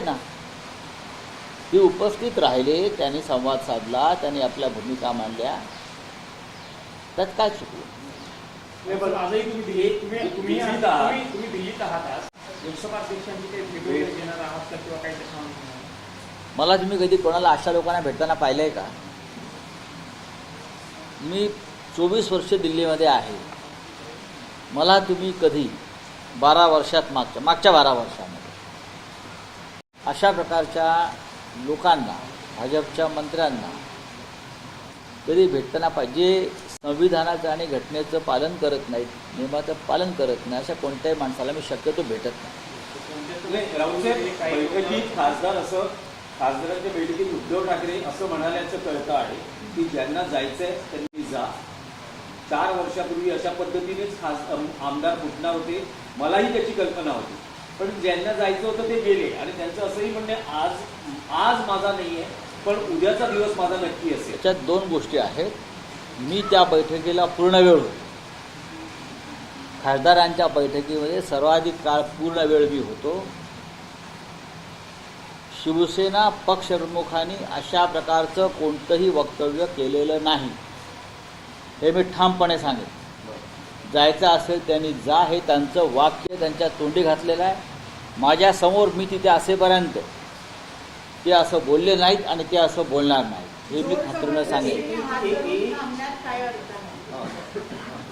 ना ते उपस्थित राहिले, त्यांनी संवाद साधला, त्यांनी आपल्या भूमिका मांडल्या, त्यात काय चुकलं? आजही तुम्ही दिल्लीत आहात आज लोकसभा अध्यक्षांची काही भेट घेणार आहात का किंवा काही त्याच्या? मला तुम्ही कधी कोणाला अशा लोकांना भेटताना पाहिलंय का? मी 24 वर्ष दिल्लीमध्ये आहे. मला तुम्ही कधी 12 वर्षात मागच्या 12 वर्षामध्ये अशा प्रकारच्या लोकांना, भाजपच्या मंत्र्यांना कधी भेटताना पाहिजे संविधानाचं आणि घटनेचं पालन करत नाहीत, नियमाचं पालन करत नाही, अशा कोणत्याही माणसाला मी शक्यतो भेटत नाही. बैठकीत खासदारांच्या बैठकीत उद्धव ठाकरे असं म्हणाल्याचं कळतं आहे की ज्यांना जायचंय त्यांनी जा. 4 वर्षापूर्वी अशा पद्धतीनेच आमदार फुटणार होते, मलाही त्याची कल्पना होती. पण ज्यांना जायचं होतं ते गेले आणि त्यांचं असंही म्हणणे आज माझा नाही आहे, पण उद्याचा दिवस माझा नक्की असेल. त्याच्यात 2 गोष्टी आहेत. मी त्या बैठकीला पूर्ण वेळ होतो. खासदारांच्या बैठकीमध्ये सर्वाधिक काळ पूर्ण वेळ मी होतो. शिवसेना पक्षप्रमुखांनी अशा प्रकारचं कोणतंही वक्तव्य केलेलं नाही, हे मी ठामपणे सांगेन. जायचं असेल त्यांनी जा, हे त्यांचं वाक्य त्यांच्या तोंडी घातलेलं आहे. माझ्यासमोर मी तिथे असेपर्यंत ते असं बोलले नाहीत आणि ते असं बोलणार नाहीत, हे मी खात्रीनं सांगेन.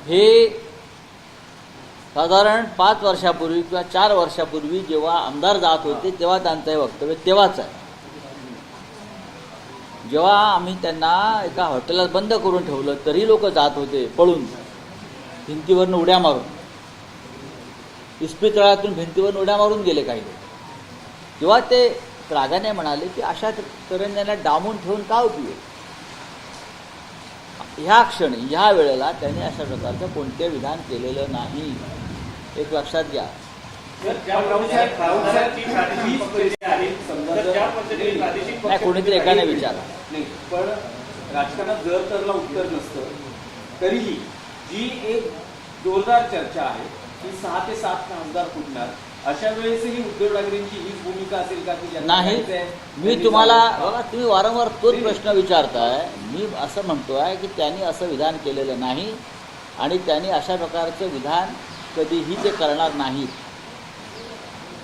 हे साधारण 5 वर्षापूर्वी किंवा 4 वर्षापूर्वी जेव्हा आमदार जात होते तेव्हा त्यांचं हे वक्तव्य तेव्हाच आहे. जेव्हा आम्ही त्यांना एका हॉटेलात बंद करून ठेवलं तरी लोक जात होते पळून, भिंतीवरनं उड्या मारून, इस्पितळातून भिंतीवरून उड्या मारून गेले काही लोक. तेव्हा ते रागाने म्हणाले की अशा तऱ्हेने त्यांना डांबून ठेवून का उपयोग. ह्या क्षणी ह्या वेळेला त्यांनी अशा प्रकारचं कोणते विधान केलेलं नाही, एक लक्षात घ्या. नाही, कोणीतरी एकाने विचारा नाही, पण राजकारणात जर तरला उत्तर नसतं तरीही जी एक जोरदार चर्चा आहे की 6 ते 7 खासदार फुटणार, अशा वेळेसही उद्धव ठाकरेंची हीच भूमिका असेल का की नाही? मी तुम्हाला बघा, तुम्ही वारंवार तोच प्रश्न विचारताय. मी असं म्हणतोय की त्यांनी असं विधान केलेलं नाही आणि त्यांनी अशा प्रकारचं विधान कधीही ते करणार नाहीत.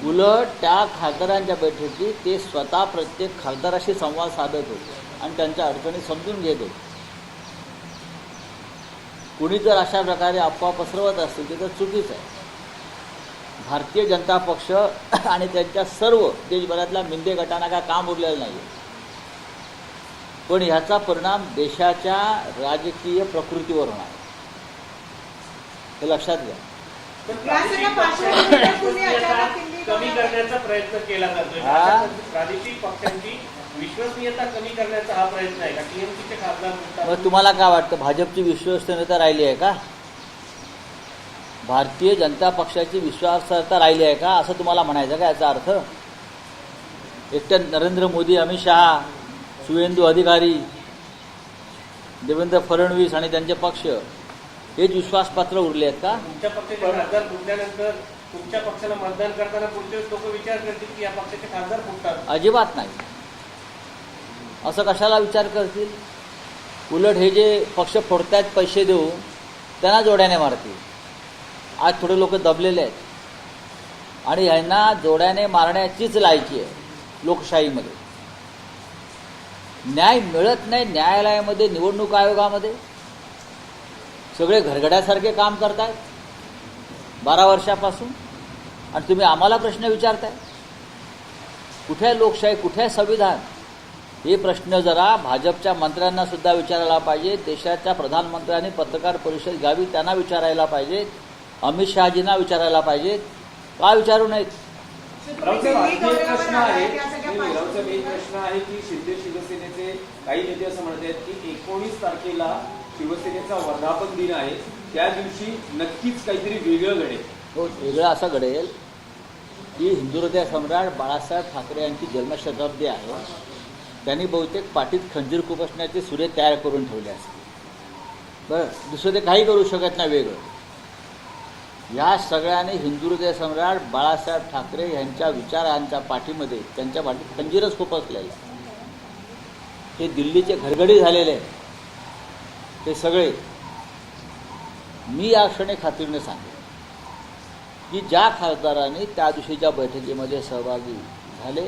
उलट त्या खासदारांच्या बैठकीत ते स्वतः प्रत्येक खासदाराशी संवाद साधत होते आणि त्यांच्या अडचणी समजून घेत होते. कुणी जर अशा प्रकारे अफवा पसरवत असतील ते तर चुकीचं आहे. भारतीय जनता पक्ष आणि त्यांच्या सर्व देशभरातल्या मिंदे गटांना काय काम उरलेलं नाही, पण ह्याचा परिणाम देशाच्या राजकीय प्रकृतीवर होणार, हे लक्षात घ्या. कमी करण्याचा प्रयत्न केला जातोय. प्रादेशिक पक्षांची विश्वसनीयता कमी करण्याचा हा प्रयत्न आहे का? टीएमसीचे खासदार. मग तुम्हाला काय वाटतं, भाजपची विश्वसनीयता राहिली आहे का? भारतीय जनता पक्षाची विश्वासार्हता राहिली आहे का, असं तुम्हाला म्हणायचं का? याचा अर्थ एकट्या नरेंद्र मोदी, अमित शहा, शुवेंदू अधिकारी, देवेंद्र फडणवीस आणि त्यांचे पक्ष हेच विश्वासपात्र उरले आहेत का? तुमच्या पक्षाचे खासदार फुटल्यानंतर तुमच्या पक्षाला मतदान करताना पुढचे लोक विचार करतील की या पक्षाचे खासदार फुटतात? अजिबात नाही. असं कशाला विचार करतील? उलट हे जे पक्ष फोडतायत पैसे देऊन त्यांना जोड्याने मारतील. आज थोडे लोक दबलेले आहेत आणि ह्यांना जोड्याने मारण्याचीच लायकी आहे लोकशाहीमध्ये. न्याय मिळत नाही न्यायालयामध्ये, निवडणूक आयोगामध्ये. सगळे घरगड्यासारखे काम करतायत 12 वर्षापासून आणि तुम्ही आम्हाला प्रश्न विचारताय. कुठे आहे लोकशाही, कुठे आहे संविधान? हे प्रश्न जरा भाजपच्या मंत्र्यांना सुद्धा विचारायला पाहिजे. देशाच्या प्रधानमंत्र्यांनी पत्रकार परिषद घ्यावी, त्यांना विचारायला पाहिजे. अमित शहाजींना विचारायला पाहिजेत, का विचारू नयेत? एक प्रश्न आहे की शिवसेनेचे काही नेते असं म्हणत आहेत की 19 तारखेला शिवसेनेचा वर्धापन दिन आहे, त्या दिवशी नक्कीच काहीतरी वेगळं घडेल. हो, वेगळं असं घडेल की हिंदुहृदय सम्राट बाळासाहेब ठाकरे यांची जन्मशताब्दी आहे. त्यांनी बहुतेक पाठीत खंजीर खुपसण्याचे सुरे तयार करून ठेवले असते. बरं, दुसरं ते काही करू शकत नाही वेगळं. या सगळ्यांनी हिंदू हृदय सम्राट बाळासाहेब ठाकरे यांच्या विचारांच्या पाठीमध्ये त्यांच्या पाठीत खंजीरच खूप असलेलं आहे. हे दिल्लीचे घरगडी झालेले आहेत ते सगळे. मी या क्षणी खात्रीने सांगेन की ज्या खासदारांनी त्या दिवशीच्या बैठकीमध्ये सहभागी झाले